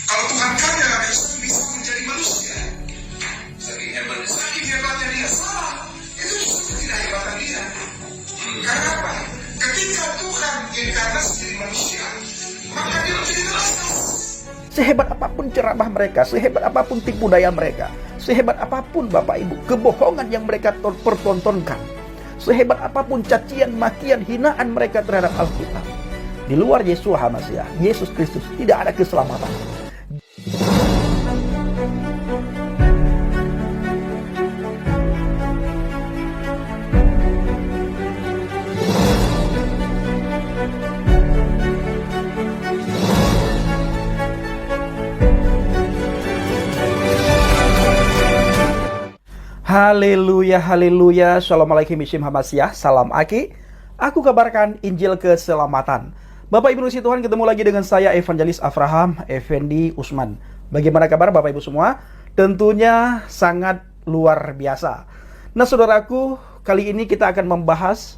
Kalau Tuhan kaya, bisa menjadi manusia. Saking hebatnya dia salah. Itu justru tidak hebatan dia. Karena apa? Ketika Tuhan inkarnasi jadi manusia, maka dia menjadi manusia. Sehebat apapun ceramah mereka, sehebat apapun tipu daya mereka, sehebat apapun Bapak Ibu kebohongan yang mereka pertontonkan, sehebat apapun cacian, makian, hinaan mereka terhadap Alkitab, di luar Yeshua HaMashiach, Yesus Kristus, tidak ada keselamatan. Haleluya, haleluya, Assalamualaikum Yeshua HaMashiach, salam Aki. Aku kabarkan Injil keselamatan. Bapak Ibu Nusi Tuhan, ketemu lagi dengan saya Evangelis Avraham Effendi Usman. Bagaimana kabar Bapak Ibu semua? Tentunya sangat luar biasa. Nah saudaraku, kali ini kita akan membahas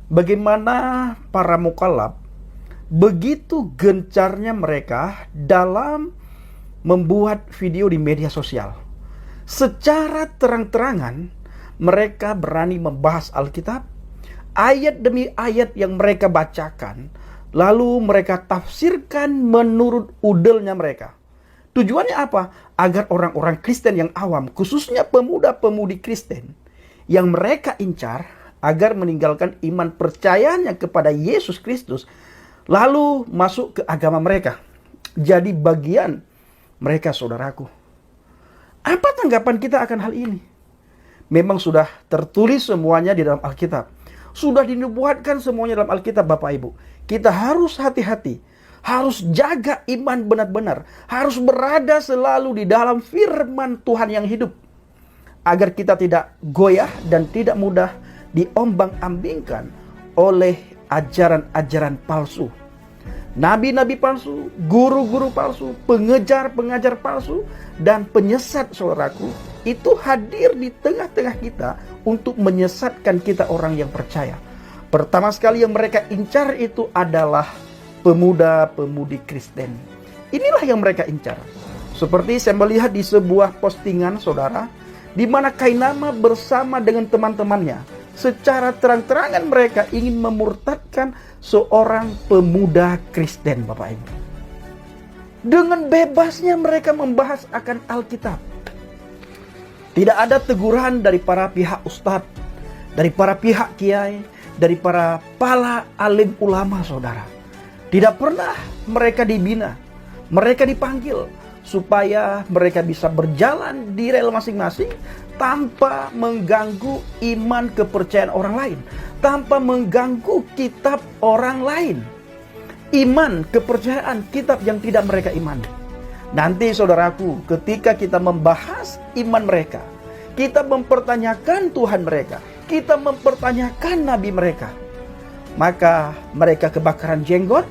bagaimana para mukallaf begitu gencarnya mereka dalam membuat video di media sosial. Secara terang-terangan mereka berani membahas Alkitab, ayat demi ayat yang mereka bacakan, lalu mereka tafsirkan menurut udelnya mereka. Tujuannya apa? Agar orang-orang Kristen yang awam, khususnya pemuda-pemudi Kristen yang mereka incar, agar meninggalkan iman percayanya kepada Yesus Kristus, lalu masuk ke agama mereka, jadi bagian mereka. Saudaraku, apa tanggapan kita akan hal ini? Memang sudah tertulis semuanya di dalam Alkitab. Sudah dinubuatkan semuanya dalam Alkitab Bapak Ibu. Kita harus hati-hati. Harus jaga iman benar-benar. Harus berada selalu di dalam firman Tuhan yang hidup. Agar kita tidak goyah dan tidak mudah diombang-ambingkan oleh ajaran-ajaran palsu. Nabi-nabi palsu, guru-guru palsu, pengejar-pengajar palsu, dan penyesat saudaraku, itu hadir di tengah-tengah kita untuk menyesatkan kita orang yang percaya. Pertama sekali yang mereka incar itu adalah pemuda-pemudi Kristen. Inilah yang mereka incar. Seperti saya melihat di sebuah postingan saudara, di mana Kainama bersama dengan teman-temannya, secara terang-terangan mereka ingin memurtadkan seorang pemuda Kristen Bapak Ibu. Dengan bebasnya mereka membahas akan Alkitab. Tidak ada teguran dari para pihak ustadz, dari para pihak kiai, dari para alim ulama saudara. Tidak pernah mereka dibina, mereka dipanggil supaya mereka bisa berjalan di rel masing-masing tanpa mengganggu iman kepercayaan orang lain, tanpa mengganggu kitab orang lain, iman kepercayaan kitab yang tidak mereka imani. Nanti saudaraku, ketika kita membahas iman mereka, kita mempertanyakan Tuhan mereka, kita mempertanyakan nabi mereka, maka mereka kebakaran jenggot.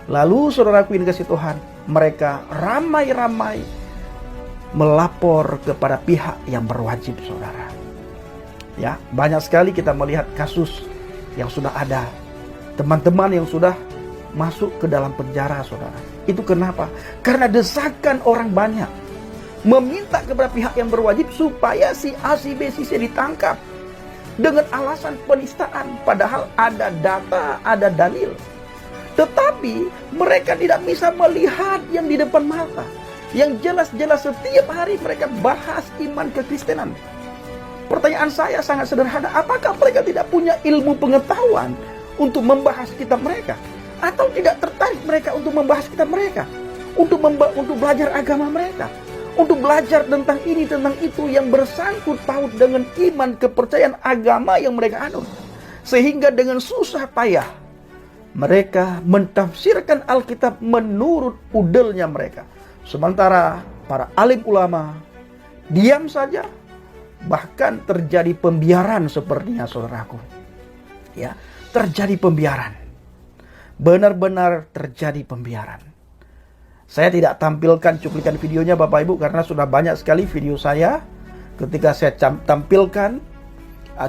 Lalu saudaraku ini kasih Tuhan, mereka ramai-ramai melapor kepada pihak yang berwajib saudara. Ya, banyak sekali kita melihat kasus yang sudah ada, teman-teman yang sudah masuk ke dalam penjara saudara. Itu kenapa? Karena desakan orang banyak meminta kepada pihak yang berwajib supaya si A, si B, si C ditangkap dengan alasan penistaan, padahal ada data, ada dalil. Tetapi mereka tidak bisa melihat yang di depan mata, yang jelas-jelas setiap hari mereka bahas iman kekristenan. Pertanyaan saya sangat sederhana, apakah mereka tidak punya ilmu pengetahuan untuk membahas kitab mereka? Atau tidak tertarik mereka untuk membahas kitab mereka? Untuk belajar agama mereka? Untuk belajar tentang ini, tentang itu yang bersangkut paut dengan iman kepercayaan agama yang mereka anut. Sehingga dengan susah payah mereka mentafsirkan Alkitab menurut udelnya mereka. Sementara para alim ulama diam saja, bahkan terjadi pembiaran sepertinya saudaraku. Ya, terjadi pembiaran. Benar-benar terjadi pembiaran. Saya tidak tampilkan cuplikan videonya Bapak Ibu karena sudah banyak sekali video saya ketika saya tampilkan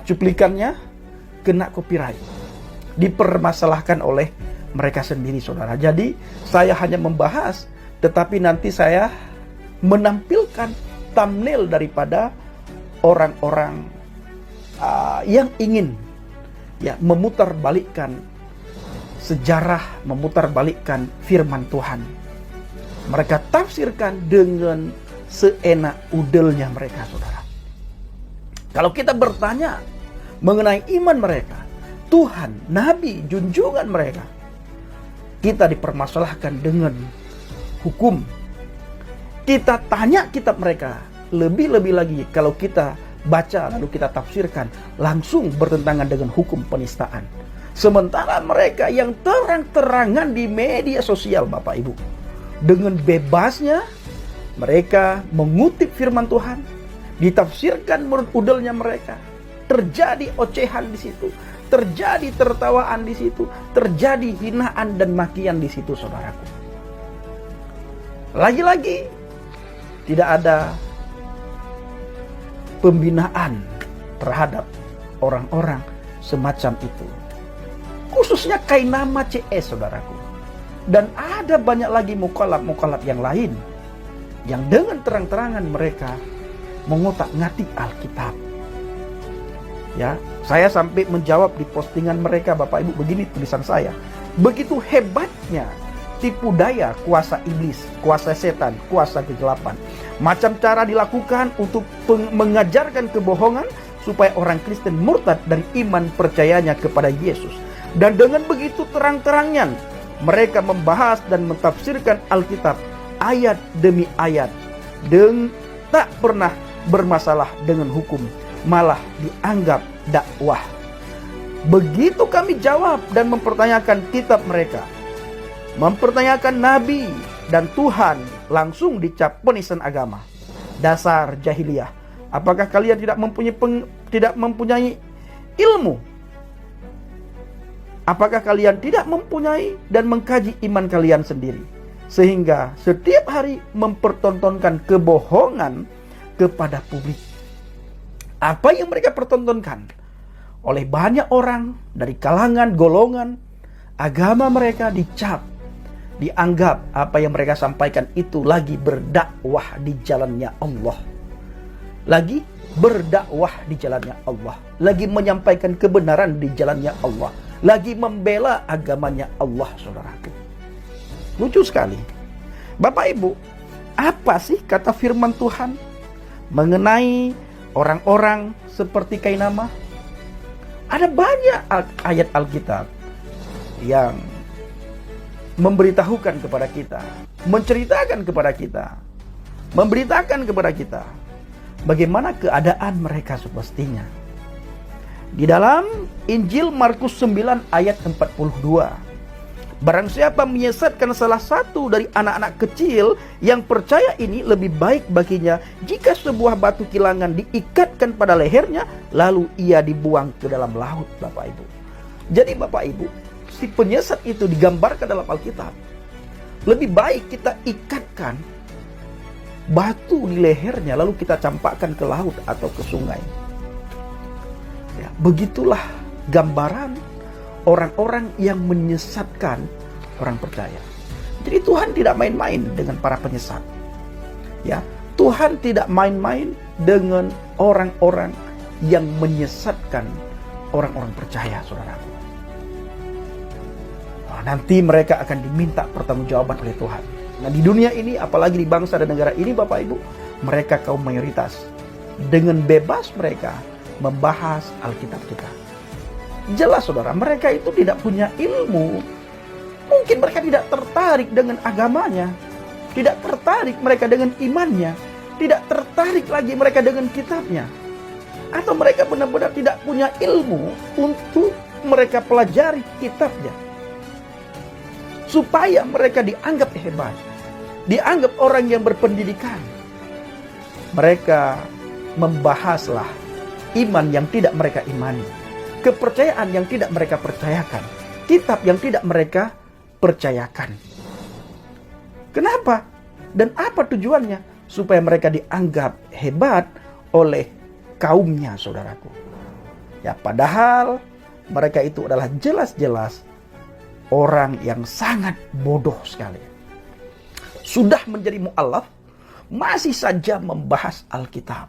cuplikannya kena copyright. Dipermasalahkan oleh mereka sendiri saudara. Jadi saya hanya membahas Tetapi nanti saya menampilkan thumbnail daripada orang-orang yang ingin memutarbalikkan sejarah, memutarbalikkan firman Tuhan. Mereka tafsirkan dengan seenak udelnya mereka, saudara. Kalau kita bertanya mengenai iman mereka, Tuhan, Nabi, junjungan mereka, kita dipermasalahkan dengan hukum. Kita tanya kitab mereka, lebih-lebih lagi kalau kita baca lalu kita tafsirkan, langsung bertentangan dengan hukum penistaan. Sementara mereka yang terang-terangan di media sosial, Bapak Ibu, dengan bebasnya mereka mengutip firman Tuhan, ditafsirkan menurut udelnya mereka. Terjadi ocehan di situ, terjadi tertawaan di situ, terjadi hinaan dan makian di situ, saudaraku. Lagi-lagi tidak ada pembinaan terhadap orang-orang semacam itu. Khususnya Kainama CS, saudaraku. Dan ada banyak lagi mukalab-mukalab yang lain yang dengan terang-terangan mereka mengotak-ngatik Alkitab. Ya, saya sampai menjawab di postingan mereka, Bapak Ibu, begini tulisan saya. Begitu hebatnya tipu daya kuasa iblis, kuasa setan, kuasa kegelapan. Macam cara dilakukan untuk mengajarkan kebohongan supaya orang Kristen murtad dari iman percayanya kepada Yesus. Dan dengan begitu terang-terangnya mereka membahas dan mentafsirkan Alkitab ayat demi ayat, dan tak pernah bermasalah dengan hukum, malah dianggap dakwah. Begitu kami jawab dan mempertanyakan kitab mereka, mempertanyakan Nabi dan Tuhan, langsung dicap penistaan agama, dasar jahiliyah. Apakah kalian tidak mempunyai ilmu? Apakah kalian tidak mempunyai dan mengkaji iman kalian sendiri, sehingga setiap hari mempertontonkan kebohongan kepada publik? Apa yang mereka pertontonkan oleh banyak orang dari kalangan golongan agama mereka dicap, dianggap apa yang mereka sampaikan itu lagi berdakwah di jalannya Allah. Lagi berdakwah di jalannya Allah, lagi menyampaikan kebenaran di jalannya Allah, lagi membela agamanya Allah, saudaraku. Lucu sekali. Bapak Ibu, apa sih kata firman Tuhan mengenai orang-orang seperti Kainama? Ada banyak ayat Alkitab yang memberitahukan kepada kita, menceritakan kepada kita, memberitakan kepada kita bagaimana keadaan mereka semestinya. Di dalam Injil Markus 9 ayat 42, barang siapa menyesatkan salah satu dari anak-anak kecil yang percaya ini, lebih baik baginya jika sebuah batu kilangan diikatkan pada lehernya lalu ia dibuang ke dalam laut, Bapak Ibu. Jadi Bapak Ibu, si penyesat itu digambarkan dalam Alkitab. Lebih baik kita ikatkan batu di lehernya lalu kita campakkan ke laut atau ke sungai. Ya, begitulah gambaran orang-orang yang menyesatkan orang percaya. Jadi Tuhan tidak main-main dengan para penyesat. Ya, Tuhan tidak main-main dengan orang-orang yang menyesatkan orang-orang percaya, saudaraku. Nanti mereka akan diminta pertanggungjawaban oleh Tuhan. Nah, di dunia ini, apalagi di bangsa dan negara ini, Bapak Ibu, mereka kaum mayoritas. Dengan bebas mereka membahas Alkitab kita. Jelas, saudara, mereka itu tidak punya ilmu. Mungkin mereka tidak tertarik dengan agamanya, tidak tertarik mereka dengan imannya, tidak tertarik lagi mereka dengan kitabnya. Atau mereka benar-benar tidak punya ilmu untuk mereka pelajari kitabnya, supaya mereka dianggap hebat, dianggap orang yang berpendidikan. Mereka membahaslah iman yang tidak mereka imani, kepercayaan yang tidak mereka percayakan, kitab yang tidak mereka percayakan. Kenapa? Dan apa tujuannya? Supaya mereka dianggap hebat oleh kaumnya, saudaraku. Ya, padahal mereka itu adalah jelas-jelas orang yang sangat bodoh sekali. sudah menjadi mu'alaf, masih saja membahas Alkitab.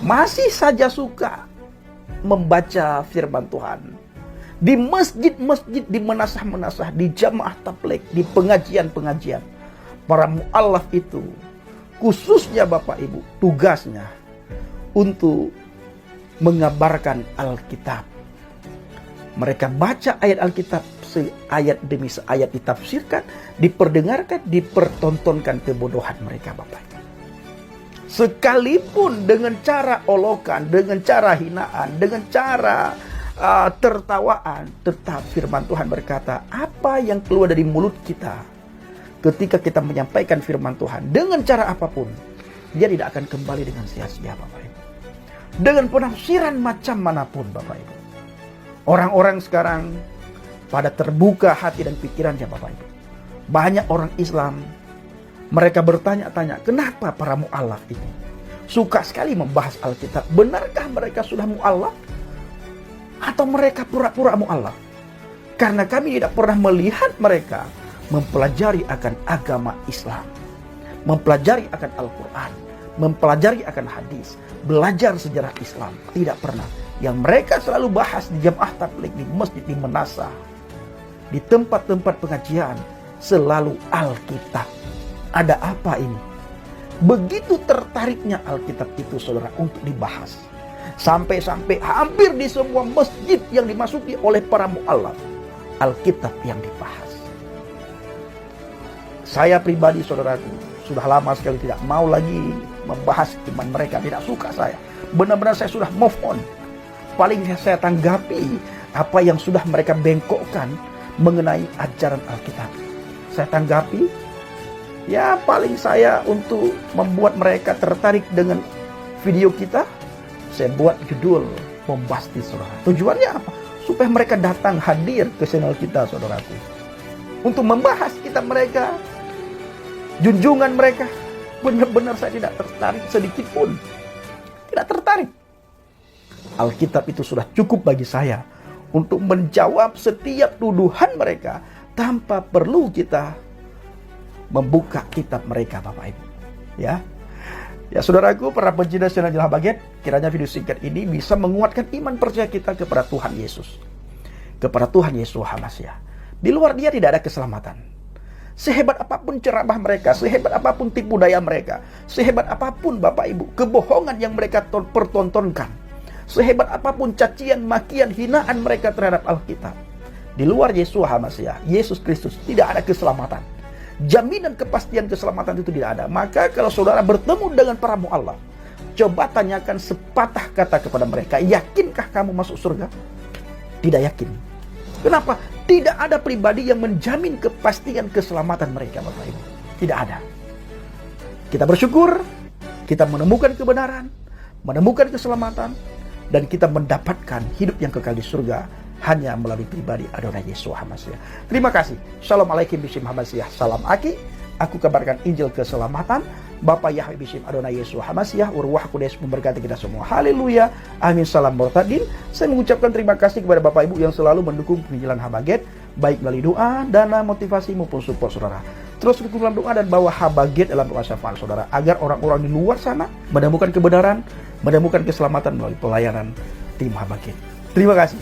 Masih saja suka membaca firman Tuhan. Di masjid-masjid, di menasah-menasah, di jamaah tabligh, di pengajian-pengajian. Para mu'alaf itu, khususnya Bapak Ibu, tugasnya untuk mengabarkan Alkitab. Mereka baca ayat Alkitab seayat demi seayat, ditafsirkan, diperdengarkan, dipertontonkan kebodohan mereka, Bapak Ibu. Sekalipun dengan cara olokan, dengan cara hinaan, dengan cara tertawaan, tetap firman Tuhan berkata, apa yang keluar dari mulut kita ketika kita menyampaikan firman Tuhan dengan cara apapun, dia tidak akan kembali dengan sia-sia, Bapak Ibu. Dengan penafsiran macam manapun, Bapak Ibu. Orang-orang sekarang pada terbuka hati dan pikirannya, Bapak Ibu. Banyak orang Islam, mereka bertanya-tanya, kenapa para mu'alaf ini suka sekali membahas Alkitab? Benarkah mereka sudah mu'alaf? Atau mereka pura-pura mu'alaf? Karena kami tidak pernah melihat mereka mempelajari akan agama Islam, mempelajari akan Al-Quran, mempelajari akan hadis, belajar sejarah Islam. Tidak pernah. Yang mereka selalu bahas di jamaah tabligh, di masjid, di menasah, di tempat-tempat pengajian, selalu Alkitab. Ada apa ini? Begitu tertariknya Alkitab itu, saudara, untuk dibahas. Sampai-sampai hampir di semua masjid yang dimasuki oleh para mu'alaf, Alkitab yang dibahas. Saya pribadi, saudaraku, sudah lama sekali tidak mau lagi membahas iman mereka. Tidak suka saya. Benar-benar saya sudah move on. Paling saya tanggapi apa yang sudah mereka bengkokkan mengenai ajaran Alkitab. Saya tanggapi, ya paling saya untuk membuat mereka tertarik dengan video kita, saya buat judul bombastis, saudara. Tujuannya apa? Supaya mereka datang hadir ke channel kita, saudaraku. Untuk membahas kitab mereka, junjungan mereka. Benar-benar saya tidak tertarik sedikit pun. Tidak tertarik. Alkitab itu sudah cukup bagi saya untuk menjawab setiap tuduhan mereka tanpa perlu kita membuka kitab mereka, Bapak Ibu. Ya, saudaraku, para pencinta channel Jelah Baget, kiranya video singkat ini bisa menguatkan iman percaya kita kepada Tuhan Yesus, kepada Tuhan Yesus Hamasiah. Di luar Dia tidak ada keselamatan. Sehebat apapun ceramah mereka, sehebat apapun tipu daya mereka, sehebat apapun, Bapak Ibu, kebohongan yang mereka pertontonkan, sehebat apapun cacian, makian, hinaan mereka terhadap Alkitab, di luar Yesus Hamasiah, Yesus Kristus, tidak ada keselamatan. Jaminan kepastian keselamatan itu tidak ada. Maka kalau saudara bertemu dengan para mu'alaf, coba tanyakan sepatah kata kepada mereka, yakinkah kamu masuk surga? Tidak yakin. Kenapa? Tidak ada pribadi yang menjamin kepastian keselamatan mereka, Bapak Ibu. Tidak ada. Kita bersyukur, kita menemukan kebenaran, menemukan keselamatan, dan kita mendapatkan hidup yang kekal di surga hanya melalui pribadi Adonai Yesus Hamasiah. Terima kasih. Shalom alaikum bishim Hamasiah. Salam Aki. Aku kabarkan Injil keselamatan. Bapak Yahweh bishim Adonai Yesus Hamasiah. Urwah Kudus memberkati kita semua. Haleluya. Amin. Salam mortadin. Saya mengucapkan terima kasih kepada Bapak Ibu yang selalu mendukung penginjilan Habaget, baik melalui doa, dana, motivasi maupun support saudara. Terus dukung dalam doa dan bawa Habaget dalam doa syafaat saudara, agar orang-orang di luar sana menemukan kebenaran, menemukan keselamatan melalui pelayanan tim Habaget. Terima kasih.